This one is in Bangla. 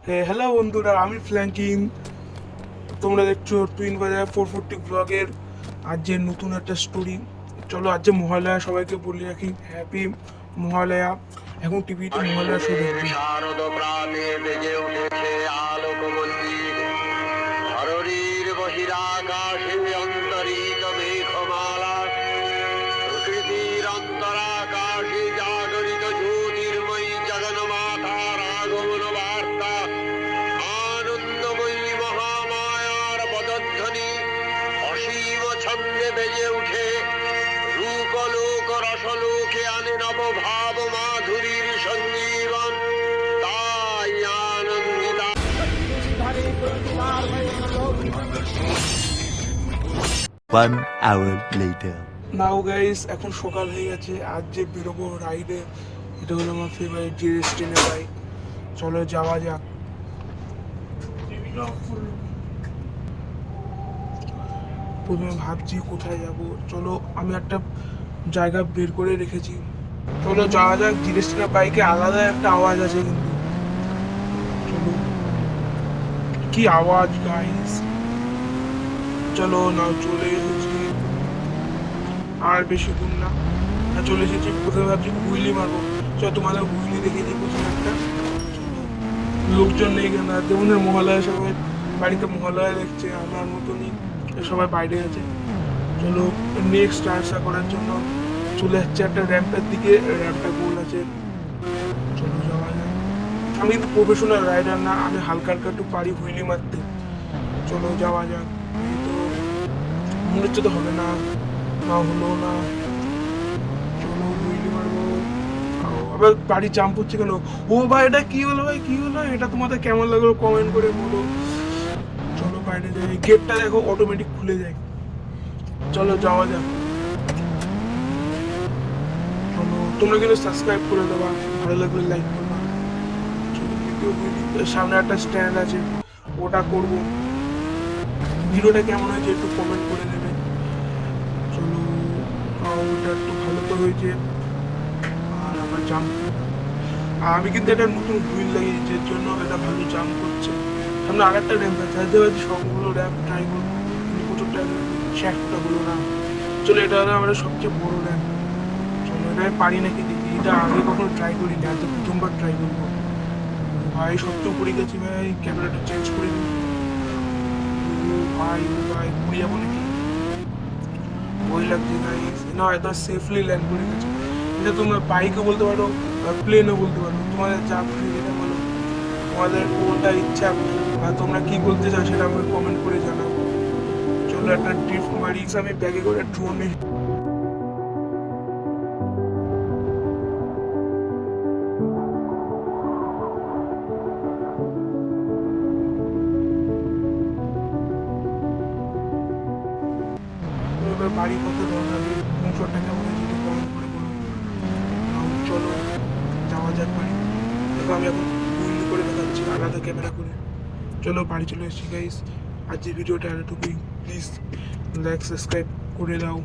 হ্যালো বন্ধুরা, আমি ফ্ল্যাঙ্কিং। তোমরা দেখছো টুইন বাজার 440 ব্লগের আজ যে নতুন একটা স্টোরি। চলো আজ যে মহালয়া, সবাইকে বলে রাখি হ্যাপি মহালয়া। এখন টিভিতে মহালয়া শো দেখবে। শারদ প্রাতে বেজে উঠেছে আলোকমন্দির, ধরণীর বহিরাকাশে অন্তরিত মেঘমালা, প্রকৃতির অন্তরাকাশে জাগরিত জ্যোতির্ময়ী জগন্মাতার আগমন বার্তা, আনন্দময়ী মহামায়ার পদধ্বনি অসীম ছন্দে বেজে উঠে রূপলোক রসলোকে আনে নবভাব মাধুরীর সঞ্জীবন। তাই আনন্দিতা 1 hour later. নাও গাইস, এখন সকাল হয়ে গেছে। আজ যে বেরোবো রাইডে, এটা হলো আমার ফেভারিট জিএসটিনের বাইক। চলো যাওয়া যাক। প্রথমে ভাবছি কোথায় যাব। চলো, আমি একটা জায়গা বের করে রেখেছি, চলো যাওয়া যাক। জিএসটিনের বাইকে আলাদা একটা আওয়াজ আছে কিন্তু। চলো, কি আওয়াজ গাইস। চলো না, চলে এসেছি। আর বেশি দূর না, চলে এসেছি। প্রথমে ভাবছি হুইলি মারবো। চলো তোমাদের হুইলি দেখেছি প্রথমে একটা। লোকজন নেই কেন, যেমন মহালয়া, সবাই বাড়িতে মহালয়া দেখছে। আমার মতনই সবাই বাইরে আছে। চলো নেক্সট আশা করার জন্য চলে যাচ্ছে একটা র্যাম্পের দিকে। র্যাম্পটা গোল আছে, চলো যাওয়া যায়। আমি কিন্তু প্রফেশনাল রাইডার না, আমি হালকা হালকা একটু পারি হুইলি মারতে। চলো যাওয়া যাক। এই তো মনে হচ্ছে তো হবে না, না হলো না। চলো হুইলি মারবো। আবার বাড়ি জাম্প হচ্ছে কেন? ও ভাই, এটা কি হলো ভাই, কি হলো? এটা তোমাদের কেমন লাগলো কমেন্ট করে বলো। চলো বাইরে যাই। গেটটা দেখো অটোমেটিক খুলে যায়। চলো যাওয়া যাক। চলো, তোমরা কিন্তু সাবস্ক্রাইব করে দেবা, ভালো লাগলে লাইক করবা। চলো, সামনে একটা স্ট্যান্ড আছে, ওটা করবো। ভিডিওটা কেমন হয়েছে একটু কমেন্ট করে দেবে। চলো, ওটা একটু ভালো তো হয়েছে। আর আমার জাম্প, আমি কিন্তু একটা নতুন হুইল লাগিয়েছি, এর জন্য এটা ভালো জাম্প করছে। সামনে আর একটা র্যাম্প আছে, চাইতে পারছি সবগুলো র্যাম্প ট্রাই করবো, কিন্তু প্রচুর টাইম একটা হলো না। চলো, এটা হলো আমাদের সবচেয়ে বড় র্যাম্প। চলো, এটা আমি পারি নাকি দেখি। এটা আগে কখনো ট্রাই করিনি, আজ প্রথমবার ট্রাই করবো। ভাই সবচেয়ে উপরে গেছি ভাই, ক্যামেরাটা চেঞ্জ করে দিই। ভাই ঘুরে যাবো নাকি? ভয় লাগছে গাইস। না, এটা সেফলি ল্যান্ড করে গেছে। এটা তোমরা বাইকও বলতে পারো, প্লেনও বলতে পারো, তোমাদের যা খুশি যেটা বলো। তোমাদের কোনটা ইচ্ছা আর তোমরা কি বলতে চাও সেটা আমাকে কমেন্ট করে জানাও। চলো একটা ড্রিফট মারি। আমি ব্যাগে করে ড্রোনে বাড়ি কত রওনা দিয়ে সংসারটা কেমন হয়েছে একটু কমেন্ট করে বলো। চলো যাওয়া যাক বাড়ি। দেখো আমি এখন হুইল করে দেখাচ্ছি আলাদা ক্যামেরা করে। চলো বাড়ি চলে এসেছি গাইস। আজ যে ভিডিওটা এতটুকুই। প্লিজ লাইক সাবস্ক্রাইব করে দাও।